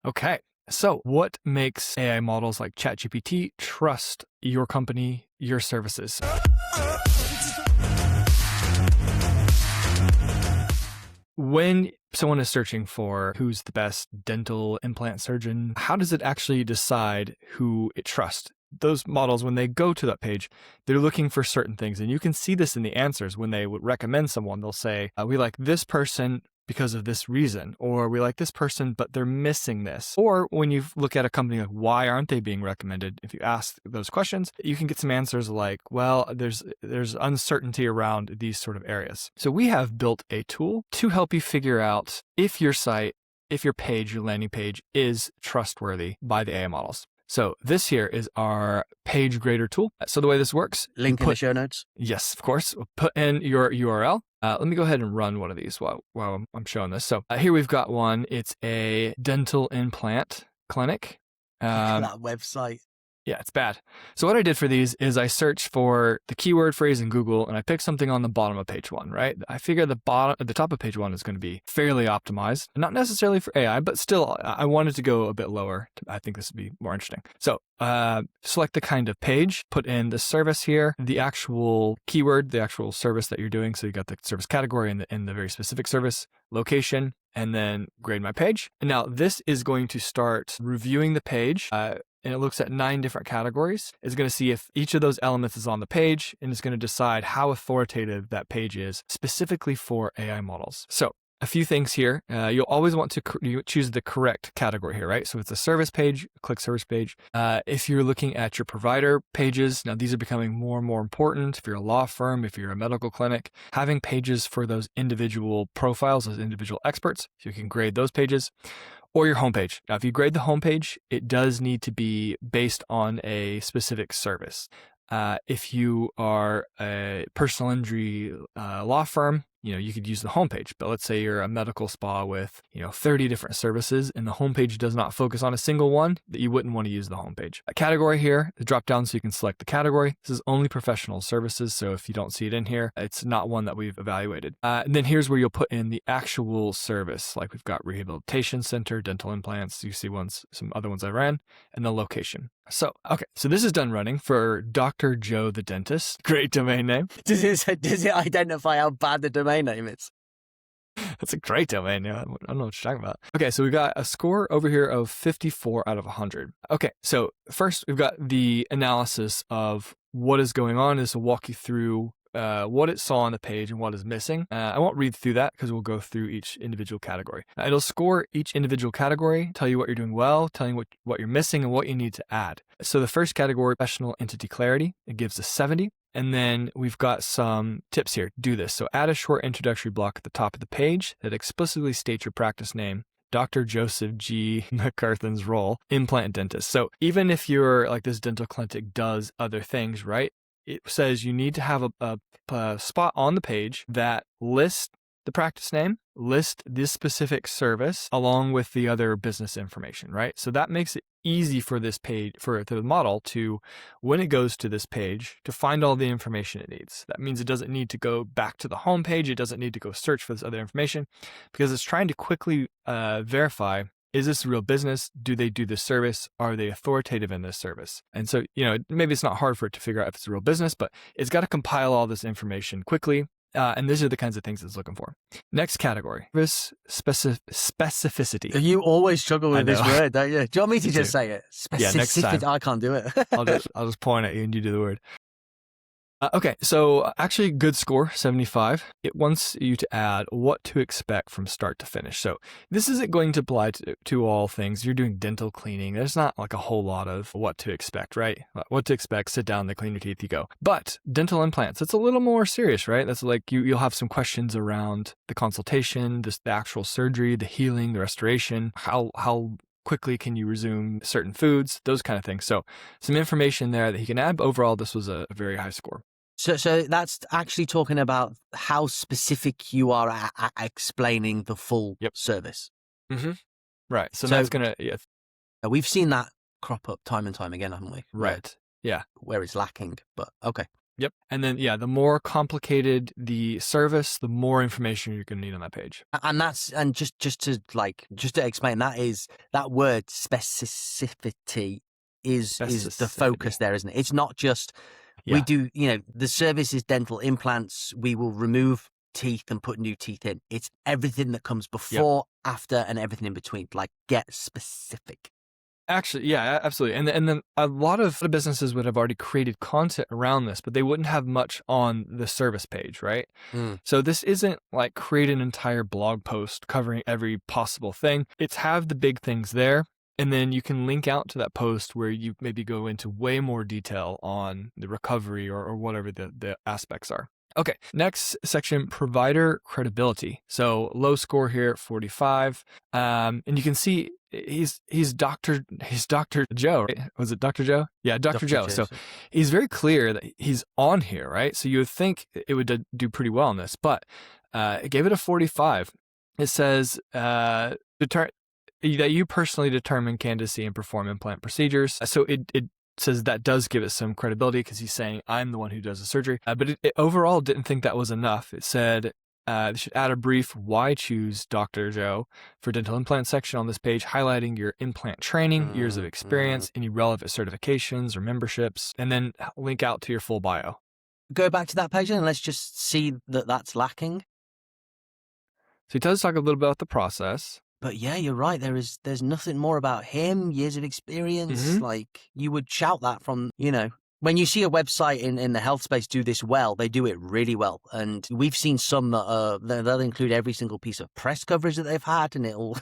Okay. So what makes AI models like ChatGPT trust your company, your services? When someone is searching for who's the best dental implant surgeon, how does it actually decide who it trusts? Those models, when they go to that page, they're looking for certain things. And you can see this in the answers. When they would recommend someone, they'll say, we like this person because of this reason, or we like this person, but they're missing this. Or when you look at a company, like, why aren't they being recommended? If you ask those questions, you can get some answers like, well, there's uncertainty around these sort of areas. So we have built a tool to help you figure out if your site, if your page, your landing page is trustworthy by the AI models. So this here is our page grader tool. So the way this works, link in the show notes. Yes, of course. We'll put in your URL. Let me go ahead and run one of these while I'm showing this. So here we've got one. It's a dental implant clinic. That website. Yeah, it's bad. So what I did for these is I searched for the keyword phrase in Google and I picked something on the bottom of page one, right? I figure the top of page one is going to be fairly optimized, not necessarily for AI, but still I wanted to go a bit lower. I think this would be more interesting. So select the kind of page, put in the service here, the actual keyword, the actual service that you're doing. So you got the service category and the very specific service, location, and then grade my page. And now this is going to start reviewing the page. And it looks at 9 different categories. It's going to see if each of those elements is on the page, and it's going to decide how authoritative that page is specifically for AI models. So a few things here. You'll always want to choose the correct category here, right? So it's a service page, click service page. If you're looking at your provider pages, now these are becoming more and more important. If you're a law firm, if you're a medical clinic, having pages for those individual profiles, those individual experts, so you can grade those pages. Or your homepage. Now, if you grade the homepage, it does need to be based on a specific service. If you are a personal injury law firm, you could use the homepage. But let's say you're a medical spa with 30 different services, and the homepage does not focus on a single one, that you wouldn't want to use the homepage. A category here, the drop down, so you can select the category. This is only professional services, so if you don't see it in here, it's not one that we've evaluated. And then here's where you'll put in the actual service, like we've got rehabilitation center, dental implants. You see some other ones I ran, and the location. So, okay, so this is done running for Dr. Joe the dentist. Great domain name. Does it identify how bad the domain name is? That's a great domain name. I don't know what you're talking about. Okay, so we got a score over here of 54 out of 100. Okay, so first we've got the analysis of what is going on. This will walk you through what it saw on the page and what is missing. I won't read through that because we'll go through each individual category. It'll score each individual category, tell you what you're doing well, telling what you're missing and what you need to add. So the first category, professional entity clarity, it gives a 70. And then we've got some tips here. Do this. So add a short introductory block at the top of the page that explicitly states your practice name, Dr. Joseph G. McCarthan's role, implant dentist. So even if you're like this dental clinic does other things, right? It says you need to have a spot on the page that lists the practice name, list this specific service along with the other business information, right? So that makes it easy for this page, for the model to, when it goes to this page, to find all the information it needs. That means it doesn't need to go back to the home page. It doesn't need to go search for this other information because it's trying to quickly verify, is this a real business? Do they do this service? Are they authoritative in this service? And so, maybe it's not hard for it to figure out if it's a real business, but it's got to compile all this information quickly. And these are the kinds of things it's looking for. Next category, specificity. You always struggle with this word, don't you? Do you want me to just say it? Yeah, next time. I can't do it. I'll just point at you and you do the word. Okay, so actually good score, 75. It wants you to add what to expect from start to finish. So this isn't going to apply to all things. You're doing dental cleaning. There's not like a whole lot of what to expect, right? What to expect, sit down, they clean your teeth, you go. But dental implants, it's a little more serious, right? That's like you'll have some questions around the consultation, the actual surgery, the healing, the restoration, how quickly can you resume certain foods, those kind of things. So some information there that he can add, but overall, this was a very high score. So that's actually talking about how specific you are at explaining the full service. Mm-hmm. Right. So that's going to, we've seen that crop up time and time again, haven't we? Right. Yeah. Where it's lacking, but okay. Yep. And then, yeah, the more complicated the service, the more information you're going to need on that page. And just to explain, that word specificity is the focus Specificity. there, isn't it? It's not just we Yeah. do, the service is dental implants. We will remove teeth and put new teeth in. It's everything that comes Yep. before, after, and everything in between. Like, get specific. Actually, yeah, absolutely. And then a lot of businesses would have already created content around this, but they wouldn't have much on the service page, right? So this isn't like create an entire blog post covering every possible thing. It's have the big things there, and then you can link out to that post where you maybe go into way more detail on the recovery or whatever the aspects are. Okay, next section, provider credibility. So low score here, 45. And you can see he's Dr. Joe, right? Was it Dr. Joe? Yeah, Dr. Joe. So he's very clear that he's on here, right? So you would think it would do pretty well on this, but it gave it a 45. It says that you personally determine candidacy and perform implant procedures. So it says that does give it some credibility because he's saying I'm the one who does the surgery. But it overall didn't think that was enough. It said they should add a brief why choose Dr. Joe for dental implant section on this page, highlighting your implant training, years of experience, any relevant certifications or memberships, and then link out to your full bio. Go back to that page and let's just see that that's lacking. So he does talk a little bit about the process. But yeah, you're right. There's nothing more about him, years of experience. Like, you would shout that from, when you see a website in the health space do this well, they do it really well. And we've seen some that they'll include every single piece of press coverage that they've had, and it'll,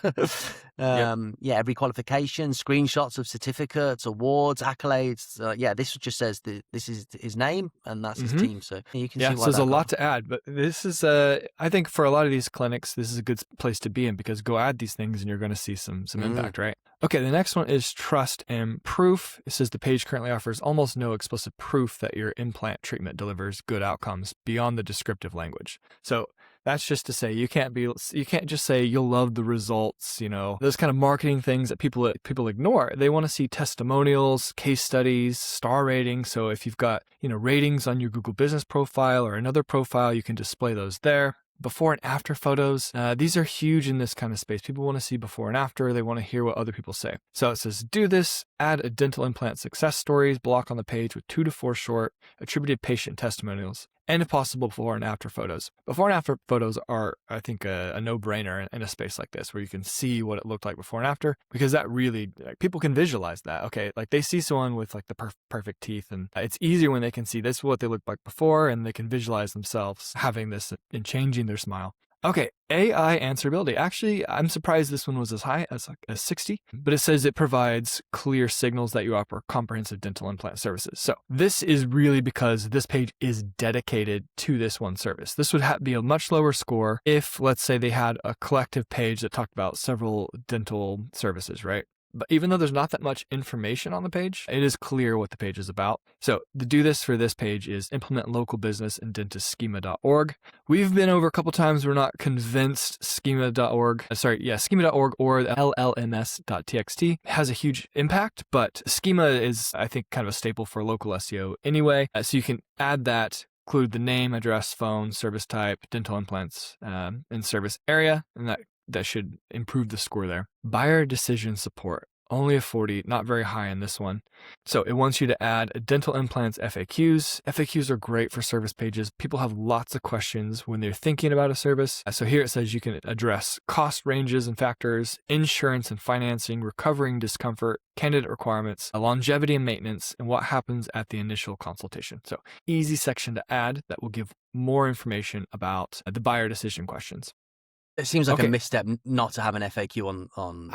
every qualification, screenshots of certificates, awards, accolades. This just says this is his name and that's his team. So you can see why. So there's a lot to add, but this is, I think for a lot of these clinics, this is a good place to be in because go add these things and you're going to see some impact, right? Okay, the next one is trust and proof. It says the page currently offers almost no explicit proof that your implant treatment delivers good outcomes beyond the descriptive language. So that's just to say you can't just say you'll love the results, those kind of marketing things that people ignore. They want to see testimonials, case studies, star ratings. So if you've got, ratings on your Google business profile or another profile, you can display those there. Before and after photos, these are huge in this kind of space. People want to see before and after. They want to hear what other people say. So it says, do this, add a dental implant success stories block on the page with 2 to 4 short attributed patient testimonials, and if possible, before and after photos. Before and after photos are, I think, a no-brainer in a space like this where you can see what it looked like before and after, because that really, people can visualize that. Okay, like they see someone with like the perfect teeth, and it's easier when they can see this is what they looked like before, and they can visualize themselves having this and changing their smile. Okay, AI answerability. Actually, I'm surprised this one was as high as 60, but it says it provides clear signals that you offer comprehensive dental implant services. So this is really because this page is dedicated to this one service. This would be a much lower score if, let's say, they had a collective page that talked about several dental services, right? But even though there's not that much information on the page, it is clear what the page is about. So to do this for this page is implement local business in dentist schema.org. We've been over a couple times. We're not convinced schema.org or llms.txt has a huge impact, but schema is, I think, kind of a staple for local SEO anyway. So you can add that, include the name, address, phone, service type, dental implants, and service area, and that should improve the score there. Buyer decision support, only a 40, not very high in this one. So it wants you to add dental implants FAQs. FAQs are great for service pages. People have lots of questions when they're thinking about a service. So here it says you can address cost ranges and factors, insurance and financing, recovering discomfort, candidate requirements, longevity and maintenance, and what happens at the initial consultation. So easy section to add that will give more information about the buyer decision questions. It seems like a misstep not to have an FAQ on.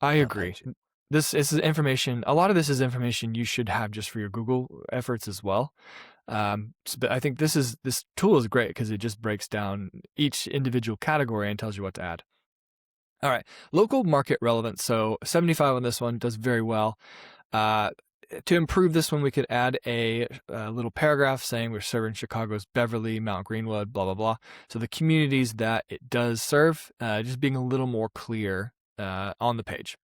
I agree. This is information. A lot of this is information you should have just for your Google efforts as well. But I think this tool is great because it just breaks down each individual category and tells you what to add. All right, local market relevance. So 75 on this one, does very well. To improve this one, we could add a little paragraph saying we're serving Chicago's Beverly, Mount Greenwood, blah, blah, blah. So the communities that it does serve, just being a little more clear on the page.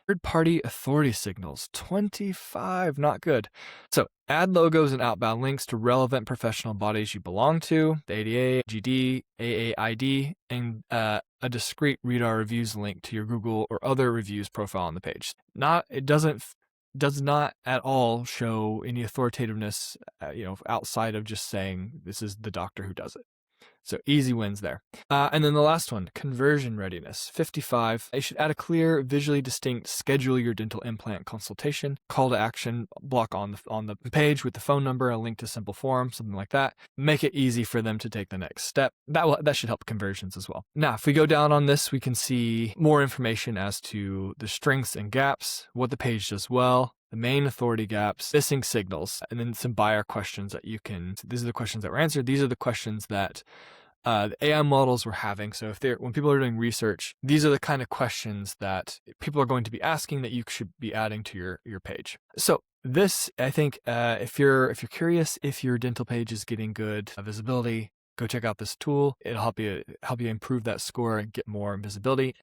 Third-party authority signals, 25, not good. So add logos and outbound links to relevant professional bodies you belong to, the ADA, GD, AAID, and a discrete read our reviews link to your Google or other reviews profile on the page. It does not at all show any authoritativeness, outside of just saying this is the doctor who does it. So easy wins there. And then the last one, conversion readiness, 55. You should add a clear, visually distinct schedule your dental implant consultation, call to action block on the page with the phone number, a link to simple form, something like that. Make it easy for them to take the next step. That should help conversions as well. Now, if we go down on this, we can see more information as to the strengths and gaps, what the page does well, the main authority gaps, missing signals, and then some buyer questions that these are the questions that were answered. These are the questions that the AI models were having. So when people are doing research, these are the kind of questions that people are going to be asking that you should be adding to your page. So this, I think, if you're curious if your dental page is getting good visibility, go check out this tool. It'll help you improve that score and get more visibility.